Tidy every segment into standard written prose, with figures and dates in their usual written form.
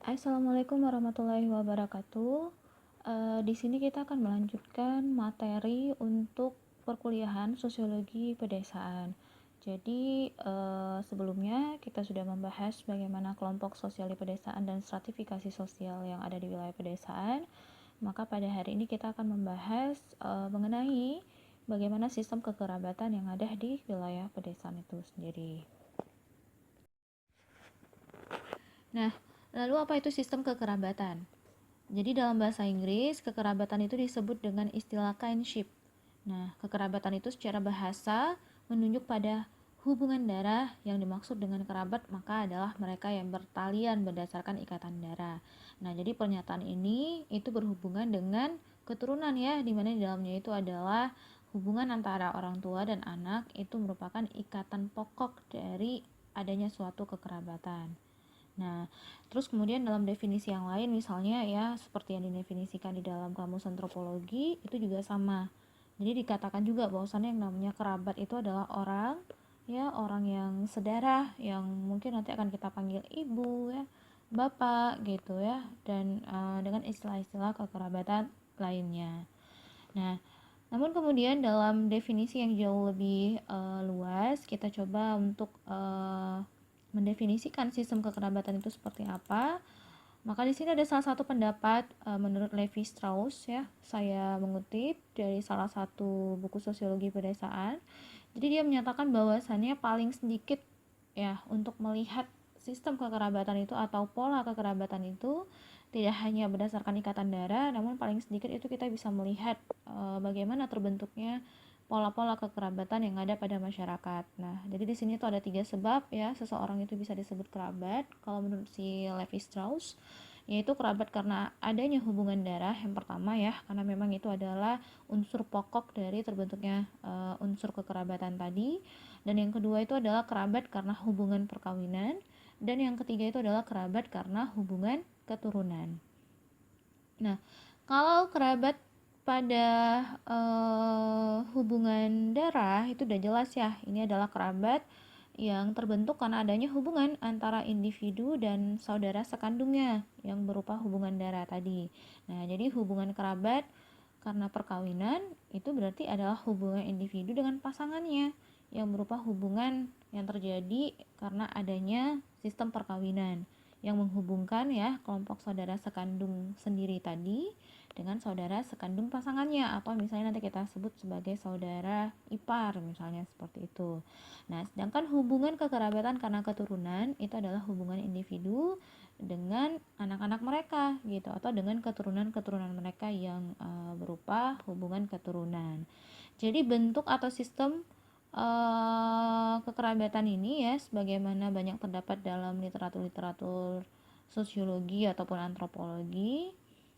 Assalamualaikum warahmatullahi wabarakatuh. Di sini kita akan melanjutkan materi untuk perkuliahan sosiologi pedesaan. Jadi, sebelumnya kita sudah membahas bagaimana kelompok sosial di pedesaan dan stratifikasi sosial yang ada di wilayah pedesaan. Maka pada hari ini kita akan membahas mengenai bagaimana sistem kekerabatan yang ada di wilayah pedesaan itu sendiri. Nah, lalu apa itu sistem kekerabatan? Jadi dalam bahasa Inggris, kekerabatan itu disebut dengan istilah kinship. Nah, kekerabatan itu secara bahasa menunjuk pada hubungan darah. Yang dimaksud dengan kerabat maka adalah mereka yang bertalian berdasarkan ikatan darah. Nah, jadi pernyataan ini itu berhubungan dengan keturunan ya, dimana di dalamnya itu adalah hubungan antara orang tua dan anak itu merupakan ikatan pokok dari adanya suatu kekerabatan. Nah, terus kemudian dalam definisi yang lain misalnya ya seperti yang didefinisikan di dalam kamus antropologi itu juga sama. Jadi dikatakan juga bahwasannya yang namanya kerabat itu adalah orang ya, orang yang sedarah yang mungkin nanti akan kita panggil ibu ya, bapak gitu ya, dan dengan istilah-istilah kekerabatan lainnya. Nah, namun kemudian dalam definisi yang jauh lebih luas, kita coba untuk mendefinisikan sistem kekerabatan itu seperti apa. Maka di sini ada salah satu pendapat menurut Levi Strauss ya. Saya mengutip dari salah satu buku sosiologi pedesaan. Jadi dia menyatakan bahwasannya paling sedikit ya untuk melihat sistem kekerabatan itu atau pola kekerabatan itu tidak hanya berdasarkan ikatan darah, namun paling sedikit itu kita bisa melihat bagaimana terbentuknya pola-pola kekerabatan yang ada pada masyarakat. Nah, jadi di sini tuh ada 3 sebab ya seseorang itu bisa disebut kerabat. Kalau menurut si Levi Strauss, yaitu kerabat karena adanya hubungan darah yang pertama ya, karena memang itu adalah unsur pokok dari terbentuknya unsur kekerabatan tadi. Dan yang kedua itu adalah kerabat karena hubungan perkawinan. Dan yang ketiga itu adalah kerabat karena hubungan keturunan. Nah, kalau kerabat pada hubungan darah itu udah jelas ya, ini adalah kerabat yang terbentuk karena adanya hubungan antara individu dan saudara sekandungnya yang berupa hubungan darah tadi. Nah, jadi hubungan kerabat karena perkawinan itu berarti adalah hubungan individu dengan pasangannya yang berupa hubungan yang terjadi karena adanya sistem perkawinan yang menghubungkan ya kelompok saudara sekandung sendiri tadi dengan saudara sekandung pasangannya atau misalnya nanti kita sebut sebagai saudara ipar misalnya seperti itu. Nah, sedangkan hubungan kekerabatan karena keturunan itu adalah hubungan individu dengan anak-anak mereka gitu atau dengan keturunan-keturunan mereka yang berupa hubungan keturunan. Jadi bentuk atau sistem kekerabatan ini ya sebagaimana banyak terdapat dalam literatur-literatur sosiologi ataupun antropologi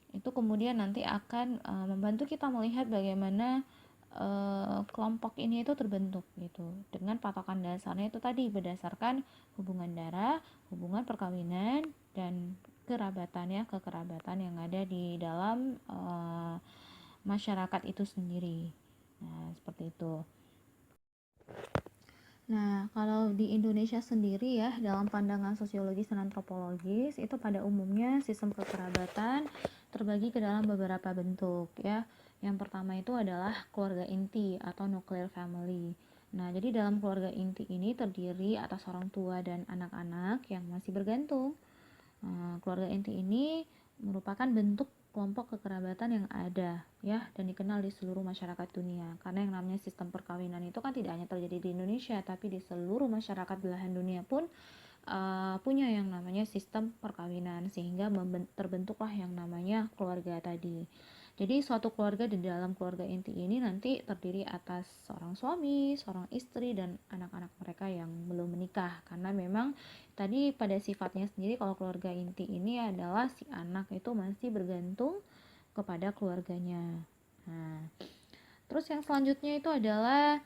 itu kemudian nanti akan membantu kita melihat bagaimana kelompok ini itu terbentuk gitu dengan patokan dasarnya itu tadi berdasarkan hubungan darah, hubungan perkawinan dan kerabatan ya kekerabatan yang ada di dalam masyarakat itu sendiri. Nah, seperti itu. Nah, kalau di Indonesia sendiri ya, dalam pandangan sosiologis dan antropologis, itu pada umumnya sistem kekerabatan terbagi ke dalam beberapa bentuk ya. Yang pertama itu adalah keluarga inti atau nuclear family. Nah, jadi dalam keluarga inti ini terdiri atas orang tua dan anak-anak yang masih bergantung. Keluarga inti ini merupakan bentuk kelompok kekerabatan yang ada ya dan dikenal di seluruh masyarakat dunia. Karena yang namanya sistem perkawinan itu kan tidak hanya terjadi di Indonesia tapi di seluruh masyarakat belahan dunia pun punya yang namanya sistem perkawinan sehingga terbentuklah yang namanya keluarga tadi. Jadi suatu keluarga di dalam keluarga inti ini nanti terdiri atas seorang suami, seorang istri dan anak-anak mereka yang belum menikah karena memang tadi pada sifatnya sendiri kalau keluarga inti ini adalah si anak itu masih bergantung kepada keluarganya. Nah, terus yang selanjutnya itu adalah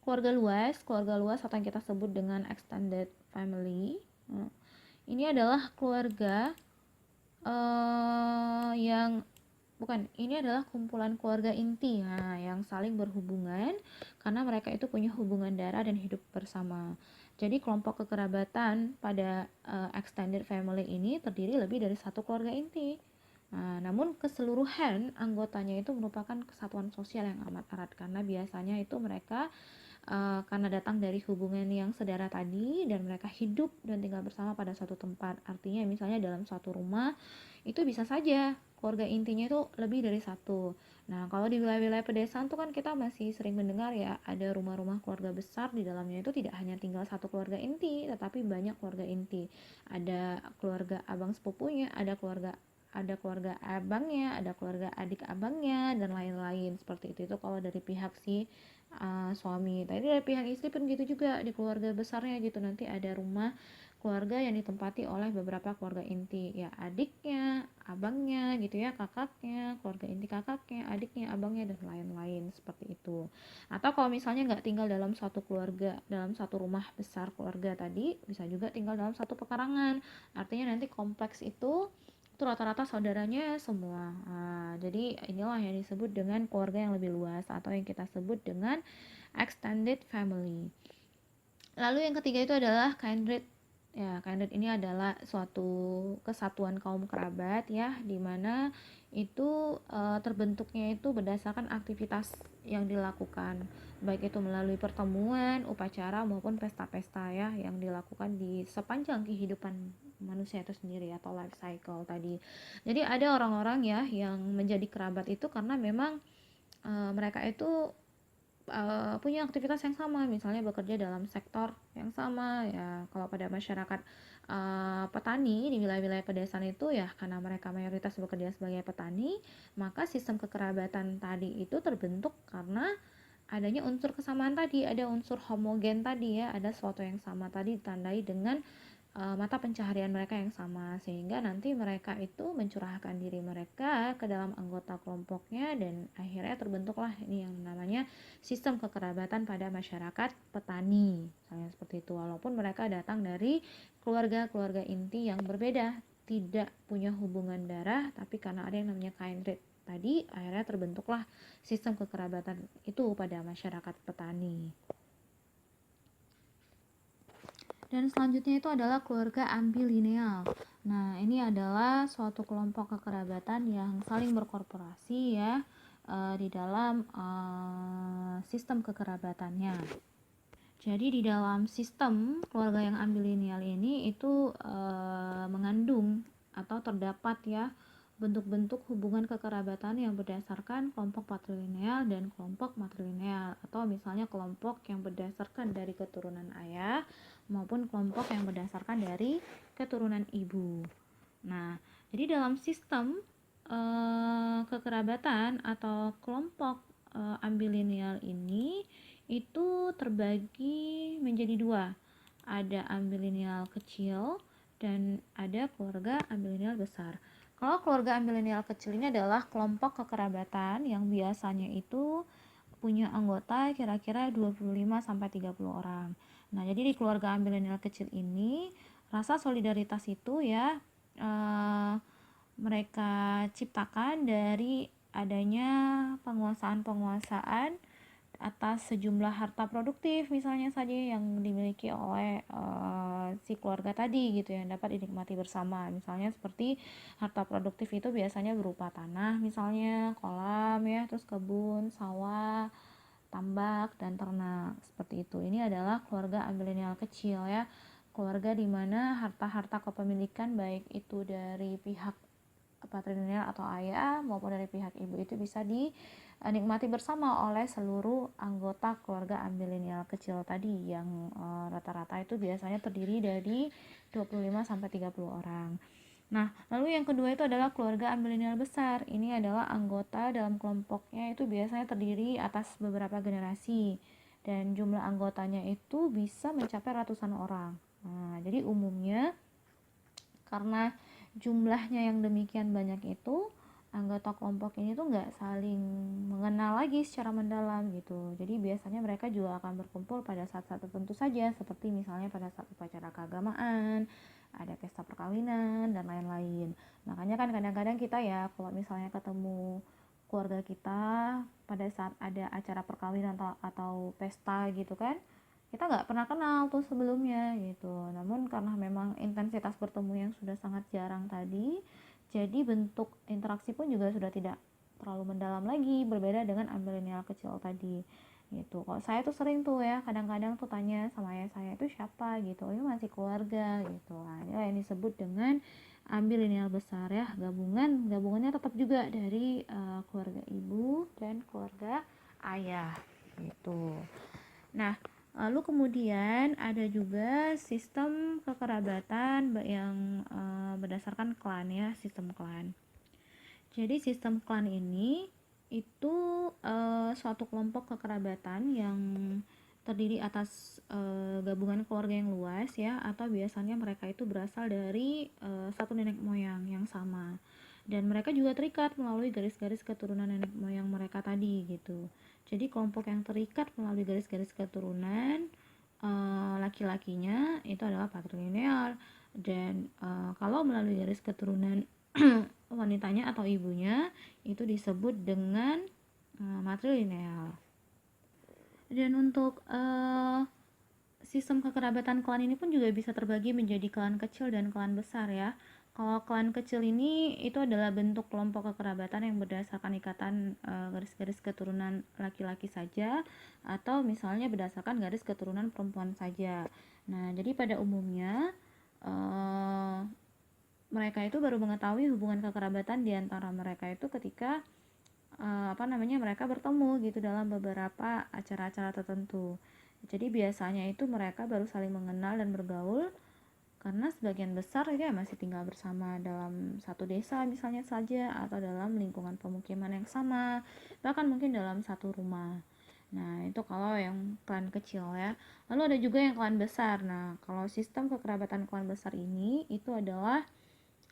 keluarga luas atau yang kita sebut dengan extended family. Ini adalah keluarga yang bukan, ini adalah kumpulan keluarga inti yang saling berhubungan karena mereka itu punya hubungan darah dan hidup bersama. Jadi kelompok kekerabatan pada extended family ini terdiri lebih dari satu keluarga inti. Nah, namun keseluruhan anggotanya itu merupakan kesatuan sosial yang amat erat karena biasanya itu mereka karena datang dari hubungan yang sedara tadi dan mereka hidup dan tinggal bersama pada suatu tempat. Artinya misalnya dalam suatu rumah itu bisa saja keluarga intinya itu lebih dari satu. Nah, kalau di wilayah-wilayah pedesaan tuh kan kita masih sering mendengar ya, ada rumah-rumah keluarga besar, di dalamnya itu tidak hanya tinggal satu keluarga inti, tetapi banyak keluarga inti. Ada keluarga abang sepupunya, ada keluarga abangnya, ada keluarga adik abangnya, dan lain-lain seperti itu. Itu kalau dari pihak si suami. Tadi dari pihak istri pun gitu juga, di keluarga besarnya gitu nanti ada rumah keluarga yang ditempati oleh beberapa keluarga inti, ya adiknya, abangnya gitu ya, kakaknya, keluarga inti kakaknya, adiknya, abangnya, dan lain-lain seperti itu. Atau kalau misalnya nggak tinggal dalam suatu keluarga, dalam satu rumah besar keluarga tadi, bisa juga tinggal dalam satu pekarangan. Artinya nanti kompleks itu rata-rata saudaranya semua. Nah, jadi inilah yang disebut dengan keluarga yang lebih luas atau yang kita sebut dengan extended family. Lalu yang ketiga itu adalah kindred. Ya, kindred ini adalah suatu kesatuan kaum kerabat ya, di mana itu terbentuknya itu berdasarkan aktivitas yang dilakukan, baik itu melalui pertemuan, upacara maupun pesta-pesta ya yang dilakukan di sepanjang kehidupan manusia itu sendiri atau life cycle tadi. Jadi ada orang-orang ya yang menjadi kerabat itu karena memang mereka itu punya aktivitas yang sama, misalnya bekerja dalam sektor yang sama ya. Kalau pada masyarakat petani di wilayah-wilayah pedesaan itu ya, karena mereka mayoritas bekerja sebagai petani, maka sistem kekerabatan tadi itu terbentuk karena adanya unsur kesamaan tadi, ada unsur homogen tadi ya, ada sesuatu yang sama tadi ditandai dengan mata pencaharian mereka yang sama, sehingga nanti mereka itu mencurahkan diri mereka ke dalam anggota kelompoknya dan akhirnya terbentuklah ini yang namanya sistem kekerabatan pada masyarakat petani, misalnya seperti itu. Walaupun mereka datang dari keluarga-keluarga inti yang berbeda, tidak punya hubungan darah, tapi karena ada yang namanya kindred tadi, akhirnya terbentuklah sistem kekerabatan itu pada masyarakat petani. Dan selanjutnya itu adalah keluarga ambilineal. Nah, ini adalah suatu kelompok kekerabatan yang saling berkorporasi ya di dalam sistem kekerabatannya. Jadi di dalam sistem keluarga yang ambilineal ini itu mengandung atau terdapat ya bentuk-bentuk hubungan kekerabatan yang berdasarkan kelompok patrilineal dan kelompok matrilineal, atau misalnya kelompok yang berdasarkan dari keturunan ayah maupun kelompok yang berdasarkan dari keturunan ibu. Nah, jadi dalam sistem kekerabatan atau kelompok ambilineal ini itu terbagi menjadi dua. Ada ambilineal kecil dan ada keluarga ambilineal besar. Kalau keluarga ambilineal kecil ini adalah kelompok kekerabatan yang biasanya itu punya anggota kira-kira 25-30 orang. Nah, jadi di keluarga ambilineal kecil ini rasa solidaritas itu ya mereka ciptakan dari adanya penguasaan-penguasaan atas sejumlah harta produktif misalnya saja yang dimiliki oleh si keluarga tadi gitu yang dapat dinikmati bersama. Misalnya seperti harta produktif itu biasanya berupa tanah, misalnya kolam ya, terus kebun, sawah, tambak, dan ternak seperti itu. Ini adalah keluarga ambilineal kecil ya, keluarga di mana harta-harta kepemilikan baik itu dari pihak patrilineal atau ayah maupun dari pihak ibu itu bisa dinikmati bersama oleh seluruh anggota keluarga ambilineal kecil tadi yang rata-rata itu biasanya terdiri dari 25-30 orang. Nah, lalu yang kedua itu adalah keluarga ambilineal besar. Ini adalah anggota dalam kelompoknya itu biasanya terdiri atas beberapa generasi dan jumlah anggotanya itu bisa mencapai ratusan orang. Nah, jadi umumnya karena jumlahnya yang demikian banyak itu, anggota kelompok ini tuh nggak saling mengenal lagi secara mendalam gitu. Jadi biasanya mereka juga akan berkumpul pada saat-saat tertentu saja, seperti misalnya pada saat upacara keagamaan, ada pesta perkawinan, dan lain-lain. Makanya kan kadang-kadang kita ya kalau misalnya ketemu keluarga kita pada saat ada acara perkawinan atau pesta gitu kan, kita nggak pernah kenal tuh sebelumnya gitu. Namun karena memang intensitas bertemu yang sudah sangat jarang tadi, jadi bentuk interaksi pun juga sudah tidak terlalu mendalam lagi, berbeda dengan amilenial kecil tadi gitu. Kalau saya tuh sering tuh ya, kadang-kadang tuh tanya sama ayah saya itu siapa gitu, oh ini masih keluarga gitu. Nah, ini yang disebut dengan ambilenial besar ya, gabungannya tetap juga dari keluarga ibu dan keluarga ayah gitu. Nah, lalu kemudian ada juga sistem kekerabatan yang berdasarkan klan ya, sistem klan. Jadi sistem klan ini itu suatu kelompok kekerabatan yang terdiri atas gabungan keluarga yang luas ya, atau biasanya mereka itu berasal dari satu nenek moyang yang sama, dan mereka juga terikat melalui garis-garis keturunan nenek moyang mereka tadi gitu. Jadi kelompok yang terikat melalui garis-garis keturunan laki-lakinya itu adalah patrilineal, dan kalau melalui garis keturunan wanitanya atau ibunya itu disebut dengan matrilineal. Dan untuk sistem kekerabatan klan ini pun juga bisa terbagi menjadi klan kecil dan klan besar ya. Kalau klan kecil ini itu adalah bentuk kelompok kekerabatan yang berdasarkan ikatan garis-garis keturunan laki-laki saja, atau misalnya berdasarkan garis keturunan perempuan saja. Nah, jadi pada umumnya mereka itu baru mengetahui hubungan kekerabatan di antara mereka itu ketika mereka bertemu gitu dalam beberapa acara-acara tertentu. Jadi biasanya itu mereka baru saling mengenal dan bergaul karena sebagian besar ya masih tinggal bersama dalam satu desa misalnya saja, atau dalam lingkungan pemukiman yang sama, bahkan mungkin dalam satu rumah. Nah, itu kalau yang klan kecil ya. Lalu ada juga yang klan besar. Nah, kalau sistem kekerabatan klan besar ini itu adalah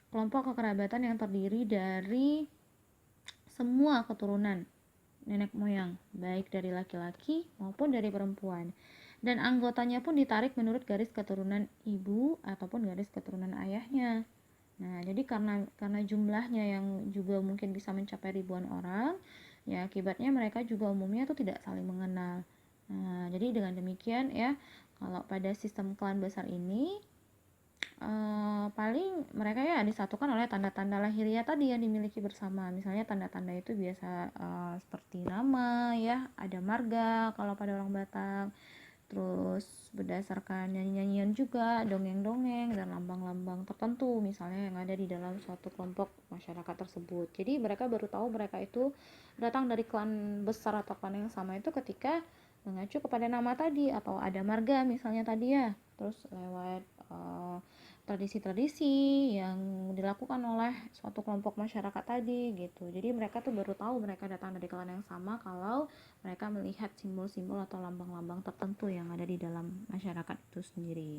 kelompok kekerabatan yang terdiri dari semua keturunan nenek moyang, baik dari laki-laki maupun dari perempuan. Dan anggotanya pun ditarik menurut garis keturunan ibu ataupun garis keturunan ayahnya. Nah, jadi karena jumlahnya yang juga mungkin bisa mencapai ribuan orang, ya akibatnya mereka juga umumnya tuh tidak saling mengenal. Nah, jadi dengan demikian ya, kalau pada sistem klan besar ini paling mereka ya disatukan oleh tanda-tanda lahiriah tadi yang dimiliki bersama. Misalnya tanda-tanda itu biasa seperti nama ya, ada marga kalau pada orang Batak, terus berdasarkan nyanyi-nyanyian juga, dongeng-dongeng dan lambang-lambang tertentu misalnya yang ada di dalam suatu kelompok masyarakat tersebut. Jadi mereka baru tahu mereka itu datang dari klan besar atau klan yang sama itu ketika mengacu kepada nama tadi, atau ada marga misalnya tadi ya, terus lewat tradisi-tradisi yang dilakukan oleh suatu kelompok masyarakat tadi gitu. Jadi mereka tuh baru tahu mereka datang dari klan yang sama kalau mereka melihat simbol-simbol atau lambang-lambang tertentu yang ada di dalam masyarakat itu sendiri.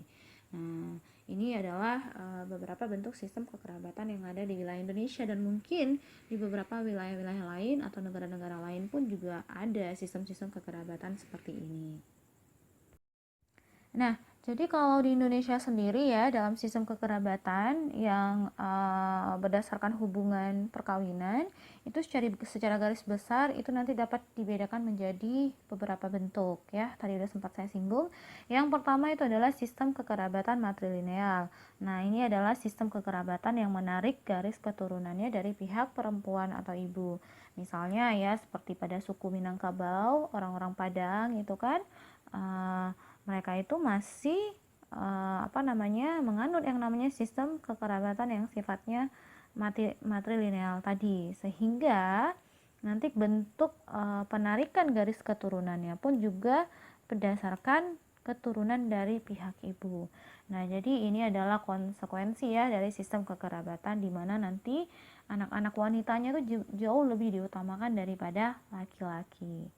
Nah, ini adalah beberapa bentuk sistem kekerabatan yang ada di wilayah Indonesia, dan mungkin di beberapa wilayah-wilayah lain atau negara-negara lain pun juga ada sistem-sistem kekerabatan seperti ini. Nah, jadi kalau di Indonesia sendiri ya, dalam sistem kekerabatan yang berdasarkan hubungan perkawinan, itu secara garis besar itu nanti dapat dibedakan menjadi beberapa bentuk ya. Tadi udah sempat saya singgung. Yang pertama itu adalah sistem kekerabatan matrilineal. Nah, ini adalah sistem kekerabatan yang menarik garis keturunannya dari pihak perempuan atau ibu. Misalnya ya, seperti pada suku Minangkabau, orang-orang Padang itu kan mereka itu masih menganut yang namanya sistem kekerabatan yang sifatnya matrilineal tadi, sehingga nanti bentuk penarikan garis keturunannya pun juga berdasarkan keturunan dari pihak ibu. Nah, jadi ini adalah konsekuensi ya dari sistem kekerabatan, di mana nanti anak-anak wanitanya tuh jauh lebih diutamakan daripada laki-laki.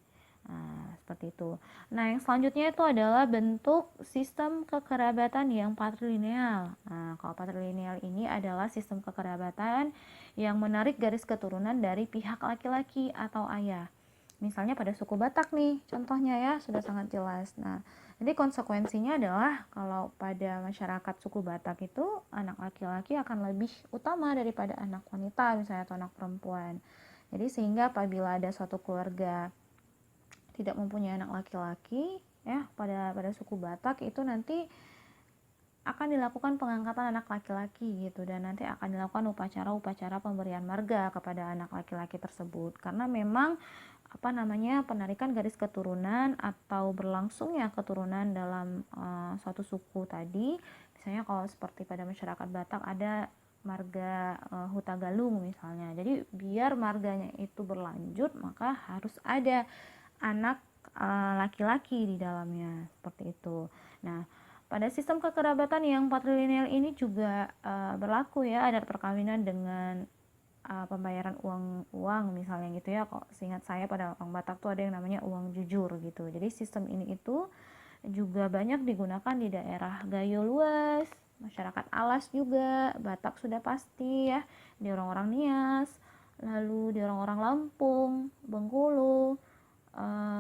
Nah, seperti itu. Nah, yang selanjutnya itu adalah bentuk sistem kekerabatan yang patrilineal. Nah, kalau patrilineal ini adalah sistem kekerabatan yang menarik garis keturunan dari pihak laki-laki atau ayah. Misalnya pada suku Batak nih, contohnya ya, sudah sangat jelas. Nah, jadi konsekuensinya adalah kalau pada masyarakat suku Batak itu anak laki-laki akan lebih utama daripada anak wanita misalnya atau anak perempuan. Jadi sehingga apabila ada suatu keluarga tidak mempunyai anak laki-laki, ya, pada suku Batak itu nanti akan dilakukan pengangkatan anak laki-laki gitu, dan nanti akan dilakukan upacara-upacara pemberian marga kepada anak laki-laki tersebut, karena memang penarikan garis keturunan atau berlangsungnya keturunan dalam suatu suku tadi. Misalnya kalau seperti pada masyarakat Batak ada marga Huta Galung misalnya, jadi biar marganya itu berlanjut maka harus ada anak laki-laki di dalamnya, seperti itu. Nah, pada sistem kekerabatan yang patrilineal ini juga berlaku ya, adat perkawinan dengan pembayaran uang misalnya gitu ya. Kok seingat saya pada orang Batak tuh ada yang namanya uang jujur gitu. Jadi sistem ini itu juga banyak digunakan di daerah Gayo luas, masyarakat Alas juga, Batak sudah pasti ya, di orang-orang Nias, lalu di orang-orang Lampung, Bengkulu,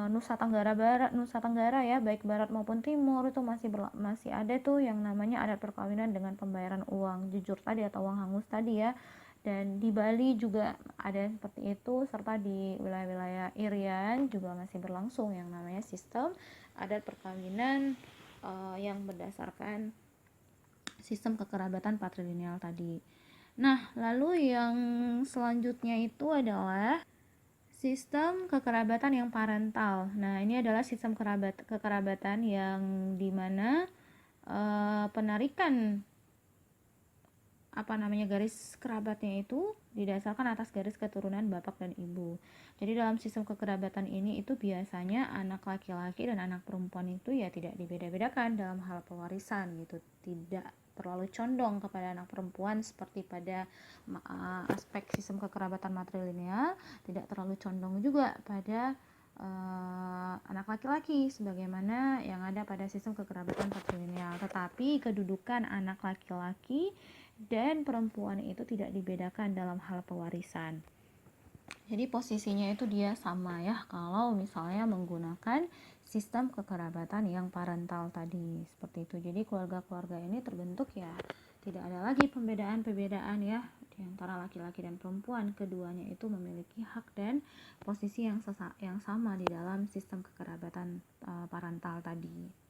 Nusa Tenggara Barat, Nusa Tenggara ya, baik barat maupun timur itu masih ada tuh yang namanya adat perkawinan dengan pembayaran uang jujur tadi atau uang hangus tadi ya. Dan di Bali juga ada seperti itu, serta di wilayah-wilayah Irian juga masih berlangsung yang namanya sistem adat perkawinan yang berdasarkan sistem kekerabatan patrilineal tadi. Nah, lalu yang selanjutnya itu adalah sistem kekerabatan yang parental. Nah, ini adalah sistem kekerabatan yang dimana penarikan garis kerabatnya itu didasarkan atas garis keturunan bapak dan ibu. Jadi dalam sistem kekerabatan ini itu biasanya anak laki-laki dan anak perempuan itu ya tidak dibeda-bedakan dalam hal pewarisan gitu. Tidak terlalu condong kepada anak perempuan seperti pada aspek sistem kekerabatan matrilineal, tidak terlalu condong juga pada anak laki-laki sebagaimana yang ada pada sistem kekerabatan patrilineal. Tetapi kedudukan anak laki-laki dan perempuan itu tidak dibedakan dalam hal pewarisan. Jadi posisinya itu dia sama ya kalau misalnya menggunakan sistem kekerabatan yang parental tadi, seperti itu. Jadi keluarga-keluarga ini terbentuk ya tidak ada lagi pembedaan-pembedaan ya di antara laki-laki dan perempuan. Keduanya itu memiliki hak dan posisi yang sama di dalam sistem kekerabatan parental tadi.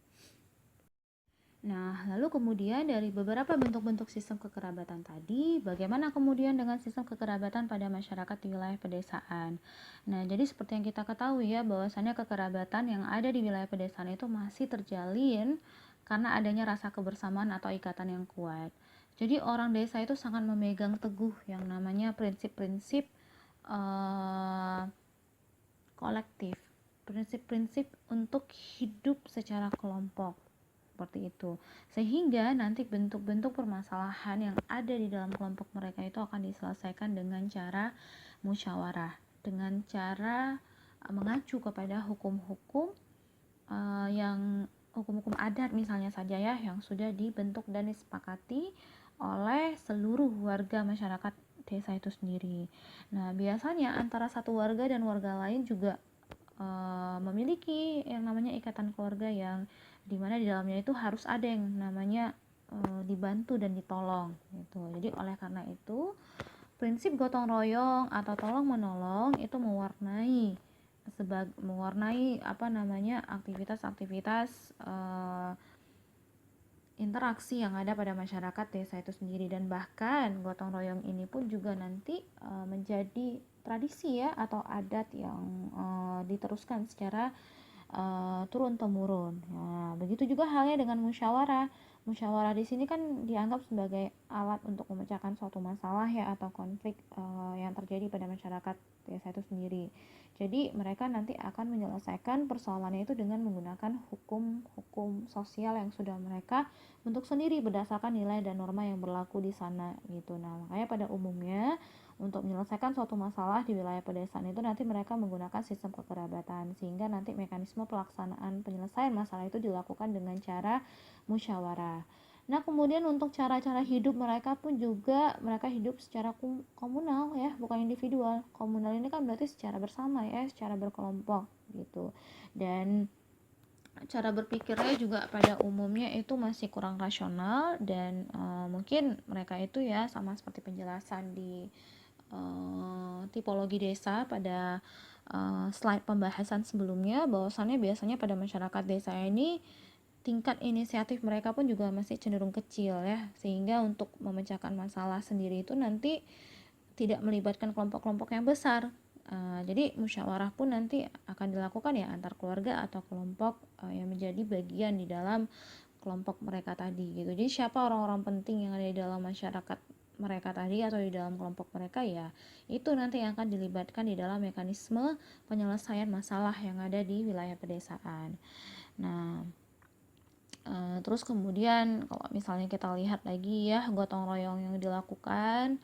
Nah, lalu kemudian dari beberapa bentuk-bentuk sistem kekerabatan tadi, bagaimana kemudian dengan sistem kekerabatan pada masyarakat di wilayah pedesaan? Nah, jadi seperti yang kita ketahui ya, bahwasannya kekerabatan yang ada di wilayah pedesaan itu masih terjalin karena adanya rasa kebersamaan atau ikatan yang kuat. Jadi orang desa itu sangat memegang teguh yang namanya prinsip-prinsip kolektif, prinsip-prinsip untuk hidup secara kelompok, seperti itu. Sehingga nanti bentuk-bentuk permasalahan yang ada di dalam kelompok mereka itu akan diselesaikan dengan cara musyawarah, dengan cara mengacu kepada hukum-hukum yang hukum-hukum adat misalnya saja ya, yang sudah dibentuk dan disepakati oleh seluruh warga masyarakat desa itu sendiri. Nah, biasanya antara satu warga dan warga lain juga memiliki yang namanya ikatan keluarga yang dimana di dalamnya itu harus ada yang namanya dibantu dan ditolong gitu. Jadi oleh karena itu prinsip gotong royong atau tolong menolong itu mewarnai aktivitas-aktivitas interaksi yang ada pada masyarakat desa itu sendiri. Dan bahkan gotong royong ini pun juga nanti menjadi tradisi ya atau adat yang diteruskan secara turun temurun. Nah, begitu juga halnya dengan musyawarah. Musyawarah di sini kan dianggap sebagai alat untuk memecahkan suatu masalah ya atau konflik yang terjadi pada masyarakat desa itu sendiri. Jadi mereka nanti akan menyelesaikan persoalannya itu dengan menggunakan hukum-hukum sosial yang sudah mereka bentuk sendiri berdasarkan nilai dan norma yang berlaku di sana gitu. Nah, makanya pada umumnya untuk menyelesaikan suatu masalah di wilayah pedesaan itu nanti mereka menggunakan sistem kekerabatan, sehingga nanti mekanisme pelaksanaan penyelesaian masalah itu dilakukan dengan cara musyawarah. Nah, kemudian untuk cara-cara hidup mereka pun juga mereka hidup secara komunal ya, bukan individual. Komunal ini kan berarti secara bersama ya, secara berkelompok gitu. Dan cara berpikirnya juga pada umumnya itu masih kurang rasional dan mungkin mereka itu ya sama seperti penjelasan di tipologi desa pada slide pembahasan sebelumnya, bahwasannya biasanya pada masyarakat desa ini tingkat inisiatif mereka pun juga masih cenderung kecil ya, sehingga untuk memecahkan masalah sendiri itu nanti tidak melibatkan kelompok-kelompok yang besar. Jadi musyawarah pun nanti akan dilakukan ya antar keluarga atau kelompok yang menjadi bagian di dalam kelompok mereka tadi gitu. Jadi siapa orang-orang penting yang ada di dalam masyarakat mereka tadi atau di dalam kelompok mereka, ya itu nanti yang akan dilibatkan di dalam mekanisme penyelesaian masalah yang ada di wilayah pedesaan. Nah, terus kemudian kalau misalnya kita lihat lagi ya gotong royong yang dilakukan,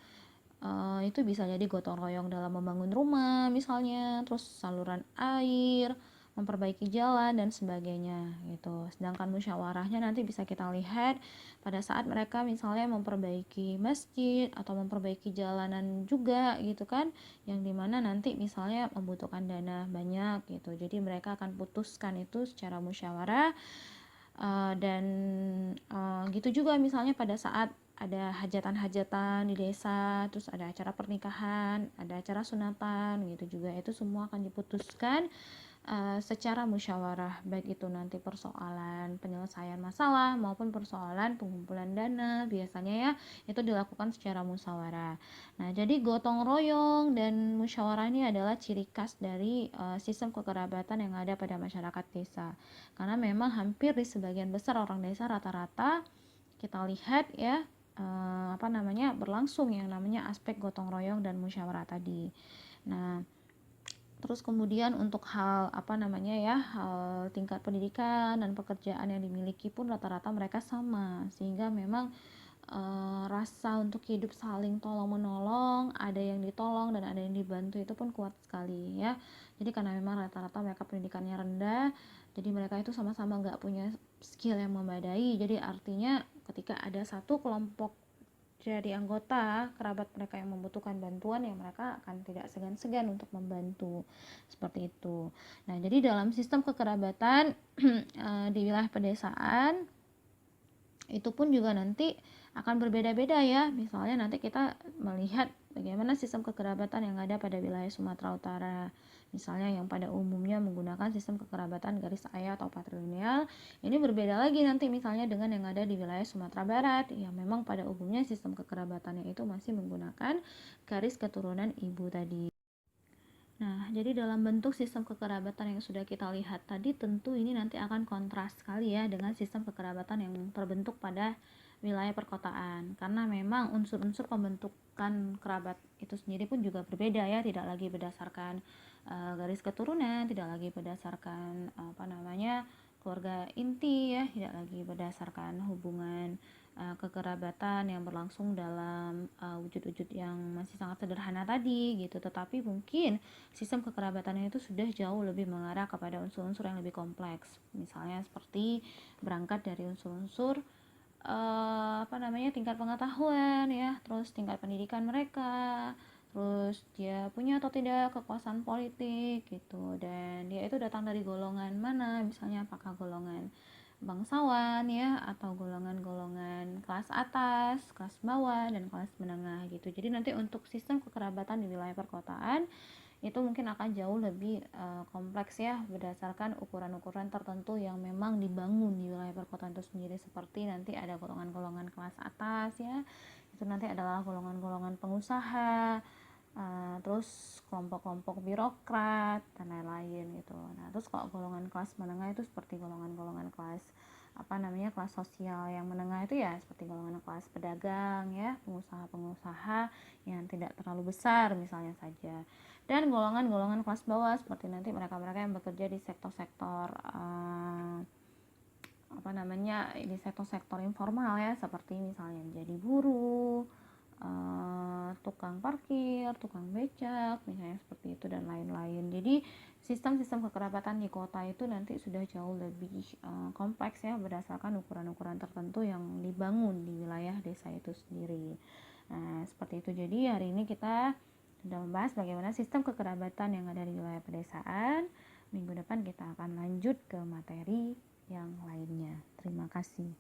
itu bisa jadi gotong royong dalam membangun rumah misalnya, terus saluran air, memperbaiki jalan dan sebagainya gitu. Sedangkan musyawarahnya nanti bisa kita lihat pada saat mereka misalnya memperbaiki masjid atau memperbaiki jalanan juga gitu kan, yang dimana nanti misalnya membutuhkan dana banyak gitu. Jadi mereka akan putuskan itu secara musyawarah. Dan gitu juga misalnya pada saat ada hajatan-hajatan di desa, terus ada acara pernikahan, ada acara sunatan gitu juga, itu semua akan diputuskan secara musyawarah, baik itu nanti persoalan penyelesaian masalah maupun persoalan pengumpulan dana, biasanya ya itu dilakukan secara musyawarah. Nah, jadi gotong royong dan musyawarah ini adalah ciri khas dari sistem kekerabatan yang ada pada masyarakat desa, karena memang hampir di sebagian besar orang desa rata-rata kita lihat ya berlangsung yang namanya aspek gotong royong dan musyawarah tadi. Nah, terus kemudian untuk hal hal tingkat pendidikan dan pekerjaan yang dimiliki pun rata-rata mereka sama, sehingga memang rasa untuk hidup saling tolong menolong, ada yang ditolong dan ada yang dibantu itu pun kuat sekali ya. Jadi karena memang rata-rata mereka pendidikannya rendah, jadi mereka itu sama-sama nggak punya skill yang memadai. Jadi artinya ketika ada satu kelompok jadi anggota kerabat mereka yang membutuhkan bantuan, ya mereka akan tidak segan-segan untuk membantu, seperti itu. Nah, jadi dalam sistem kekerabatan di wilayah pedesaan itu pun juga nanti akan berbeda-beda ya. Misalnya nanti kita melihat bagaimana sistem kekerabatan yang ada pada wilayah Sumatera Utara, misalnya yang pada umumnya menggunakan sistem kekerabatan garis ayah atau patrilineal. Ini berbeda lagi nanti misalnya dengan yang ada di wilayah Sumatera Barat, yang memang pada umumnya sistem kekerabatannya itu masih menggunakan garis keturunan ibu tadi. Nah, jadi dalam bentuk sistem kekerabatan yang sudah kita lihat tadi, tentu ini nanti akan kontras sekali ya dengan sistem kekerabatan yang terbentuk pada wilayah perkotaan, karena memang unsur-unsur pembentukan kerabat itu sendiri pun juga berbeda ya, tidak lagi berdasarkan garis keturunan, tidak lagi berdasarkan keluarga inti ya, tidak lagi berdasarkan hubungan kekerabatan yang berlangsung dalam wujud-wujud yang masih sangat sederhana tadi gitu, tetapi mungkin sistem kekerabatannya itu sudah jauh lebih mengarah kepada unsur-unsur yang lebih kompleks, misalnya seperti berangkat dari unsur-unsur tingkat pengetahuan ya, terus tingkat pendidikan mereka, terus dia punya atau tidak kekuasaan politik gitu, dan dia itu datang dari golongan mana, misalnya apakah golongan bangsawan ya, atau golongan-golongan kelas atas, kelas bawah, dan kelas menengah gitu. Jadi nanti untuk sistem kekerabatan di wilayah perkotaan itu mungkin akan jauh lebih kompleks ya, berdasarkan ukuran-ukuran tertentu yang memang dibangun di wilayah perkotaan itu sendiri. Seperti nanti ada golongan-golongan kelas atas ya, itu nanti adalah golongan-golongan pengusaha, terus kelompok-kelompok birokrat dan lain-lain gitu. Nah, terus kalau golongan kelas menengah itu seperti golongan-golongan kelas kelas sosial yang menengah itu ya, seperti golongan kelas pedagang ya, pengusaha-pengusaha yang tidak terlalu besar misalnya saja, dan golongan-golongan kelas bawah seperti nanti mereka-mereka yang bekerja di sektor-sektor di sektor-sektor informal ya, seperti misalnya menjadi buruh, tukang parkir, tukang becak misalnya, seperti itu dan lain-lain. Jadi sistem-sistem kekerabatan di kota itu nanti sudah jauh lebih kompleks ya, berdasarkan ukuran-ukuran tertentu yang dibangun di wilayah desa itu sendiri. Nah, seperti itu. Jadi hari ini kita sudah membahas bagaimana sistem kekerabatan yang ada di wilayah pedesaan. Minggu depan kita akan lanjut ke materi yang lainnya. Terima kasih.